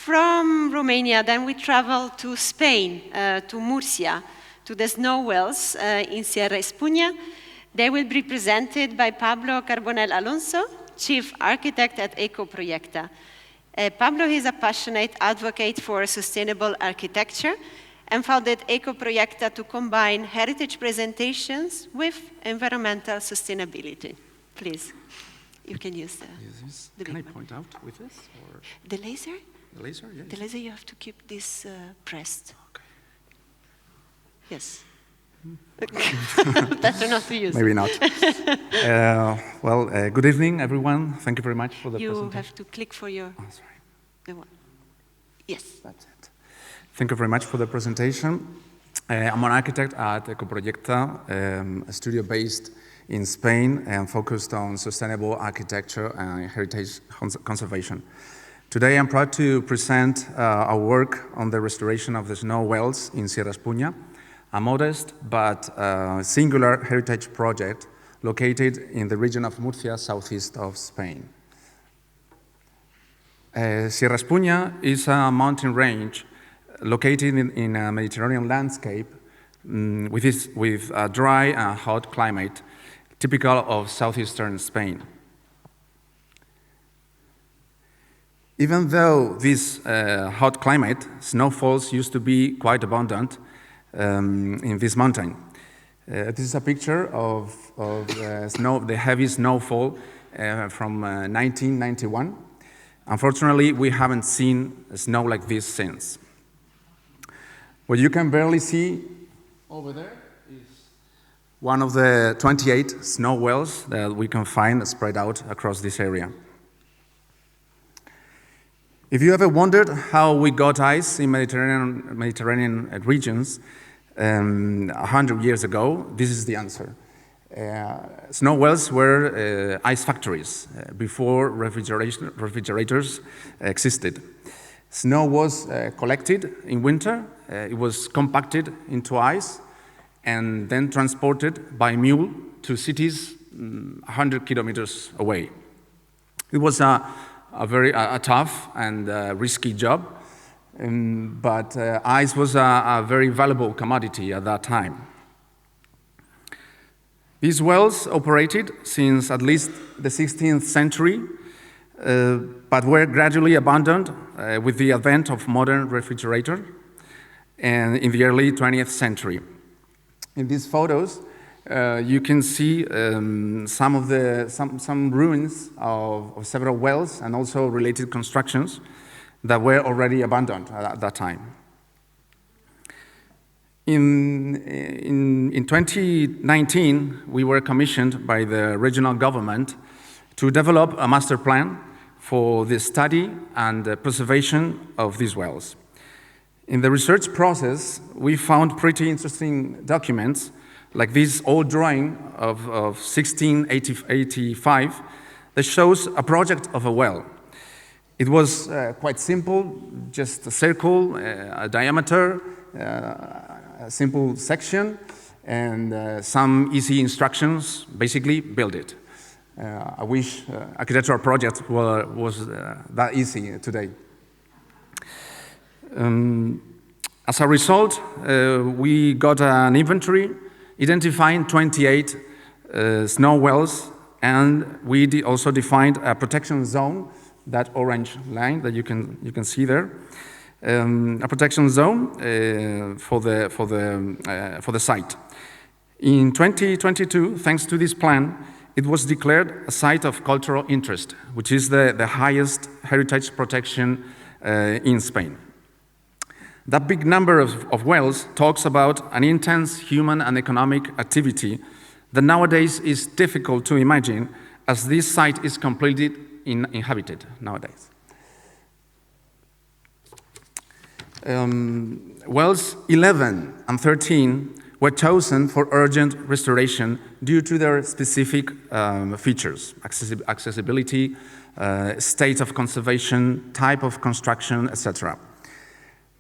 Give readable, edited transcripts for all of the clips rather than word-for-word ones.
From Romania, then we travel to Spain, to Murcia, to the snow wells in Sierra Espuña. They will be presented by Pablo Carbonell Alonso, Chief Architect at Ecoproyecta. Pablo is a passionate advocate for sustainable architecture and founded Ecoproyecta to combine heritage presentations with environmental sustainability. Please, you can use the Can I point out with this? Or? The laser? The laser, yes. The laser, you have to keep this pressed. Okay. Yes. Better not to use Maybe it. not. Good evening, everyone. Thank you very much for the presentation. You have to click for your... Oh, sorry. The one. Yes. That's it. Thank you very much for the presentation. I'm an architect at Ecoproyecta, a studio based in Spain and focused on sustainable architecture and heritage conservation. Today, I'm proud to present our work on the restoration of the snow wells in Sierra Espuña, a modest but singular heritage project located in the region of Murcia, southeast of Spain. Sierra Espuña is a mountain range located in a Mediterranean landscape with a dry and hot climate, typical of southeastern Spain. Even though this hot climate, snowfalls used to be quite abundant in this mountain. This is a picture of the heavy snowfall from 1991. Unfortunately, we haven't seen snow like this since. What you can barely see over there is one of the 28 snow wells that we can find spread out across this area. If you ever wondered how we got ice in Mediterranean regions 100 years ago, this is the answer. Snow wells were ice factories before refrigerators existed. Snow was collected in winter, it was compacted into ice, and then transported by mule to cities 100 kilometers away. It was a very tough and risky job, but ice was a very valuable commodity at that time. These wells operated since at least the 16th century, but were gradually abandoned with the advent of modern refrigerator and in the early 20th century. In these photos, you can see some ruins of several wells and also related constructions that were already abandoned at that time. In 2019, we were commissioned by the regional government to develop a master plan for the study and the preservation of these wells. In the research process, we found pretty interesting documents, like this old drawing of 1685 that shows a project of a well. It was quite simple, just a circle, a diameter, a simple section, and some easy instructions, basically build it. I wish architectural projects was that easy today. As a result, we got an inventory identifying 28 snow wells, and we also defined a protection zone, that orange line that you can see there, a protection zone for the site. In 2022, thanks to this plan, it was declared a site of cultural interest, which is the highest heritage protection in Spain. That big number of wells talks about an intense human and economic activity that nowadays is difficult to imagine, as this site is completely inhabited nowadays. Wells 11 and 13 were chosen for urgent restoration due to their specific features: accessibility, state of conservation, type of construction, etc.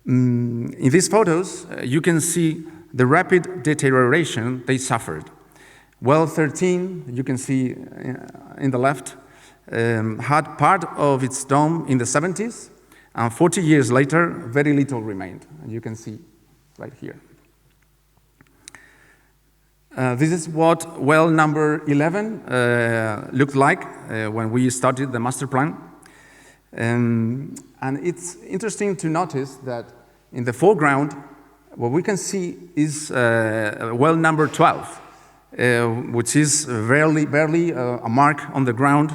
In these photos, you can see the rapid deterioration they suffered. Well 13, you can see in the left, had part of its dome in the 70s, And 40 years later, very little remained. And you can see right here. This is what well number 11 looked like when we started the master plan. And it's interesting to notice that in the foreground, what we can see is well number 12, which is barely a mark on the ground.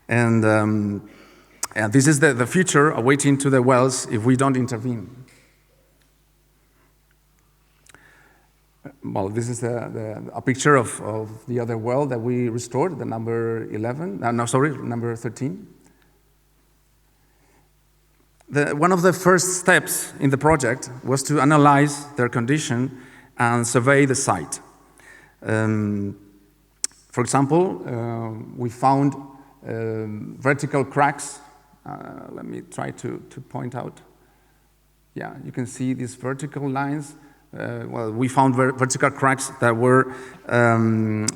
And this is the future awaiting to the wells if we don't intervene. Well, this is a picture of the other well that we restored, the number 11, number 13. One of the first steps in the project was to analyze their condition and survey the site. For example, we found vertical cracks. Let me try to point out. Yeah, you can see these vertical lines. Well, we found vertical cracks that were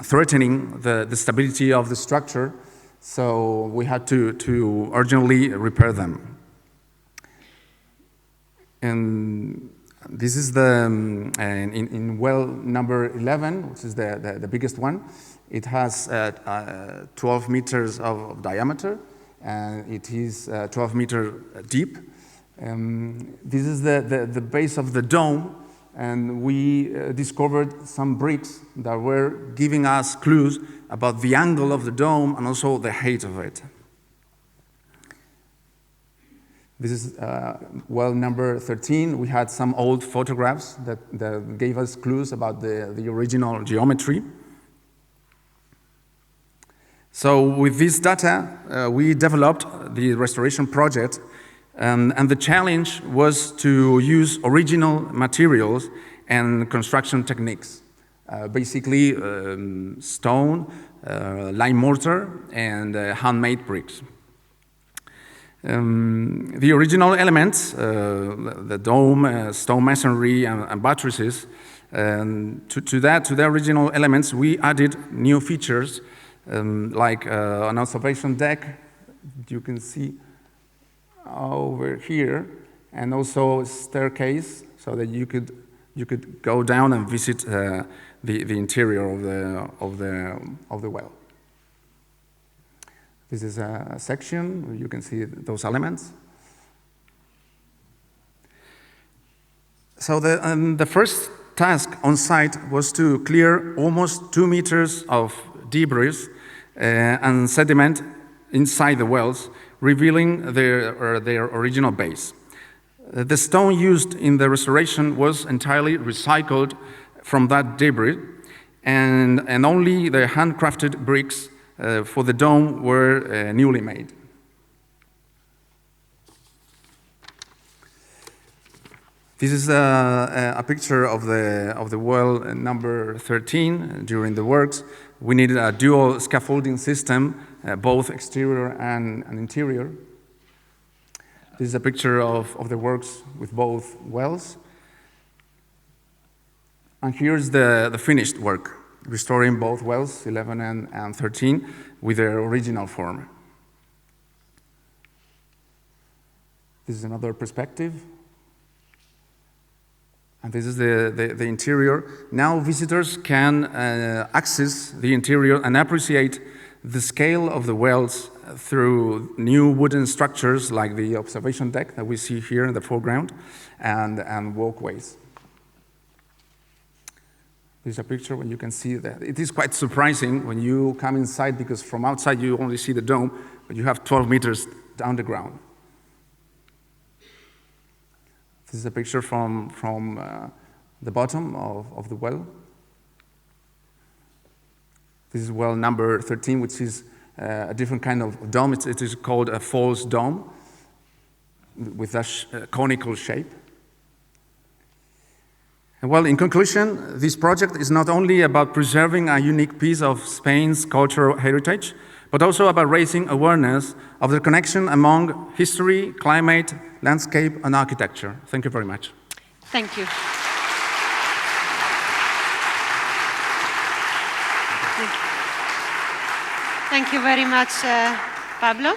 threatening the stability of the structure, so we had to urgently repair them. And this is in well number 11, which is the biggest one. It has 12 meters of diameter, and it is 12 meters deep. This is the base of the dome, and we discovered some bricks that were giving us clues about the angle of the dome and also the height of it. This is well number 13. We had some old photographs that gave us clues about the original geometry. So with this data, we developed the restoration project, and the challenge was to use original materials and construction techniques. Basically, stone, lime mortar, and handmade bricks. The original elements, the dome, stone masonry, and buttresses, to the original elements, we added new features like an observation deck, you can see over here, and also a staircase, so that you could go down and visit the interior of the well. This is a section where you can see those elements. So the first task on site was to clear almost 2 meters of debris and sediment inside the wells, revealing their original base. The stone used in the restoration was entirely recycled from that debris, and only the handcrafted bricks for the dome were newly made. This is a picture of the well number 13 during the works. We needed a dual scaffolding system, both exterior and interior. This is a picture of the works with both wells. And here's the finished work, restoring both wells, 11 and 13, with their original form. This is another perspective. And this is the interior. Now visitors can access the interior and appreciate the scale of the wells through new wooden structures like the observation deck that we see here in the foreground and walkways. There's a picture when you can see that. It is quite surprising when you come inside, because from outside you only see the dome, but you have 12 meters down the ground. This is a picture from the bottom of the well. This is well number 13, which is a different kind of dome. It is called a false dome with a conical shape. And well, in conclusion, this project is not only about preserving a unique piece of Spain's cultural heritage, but also about raising awareness of the connection among history, climate, landscape, and architecture. Thank you very much. Thank you. Thank you very much, Pablo.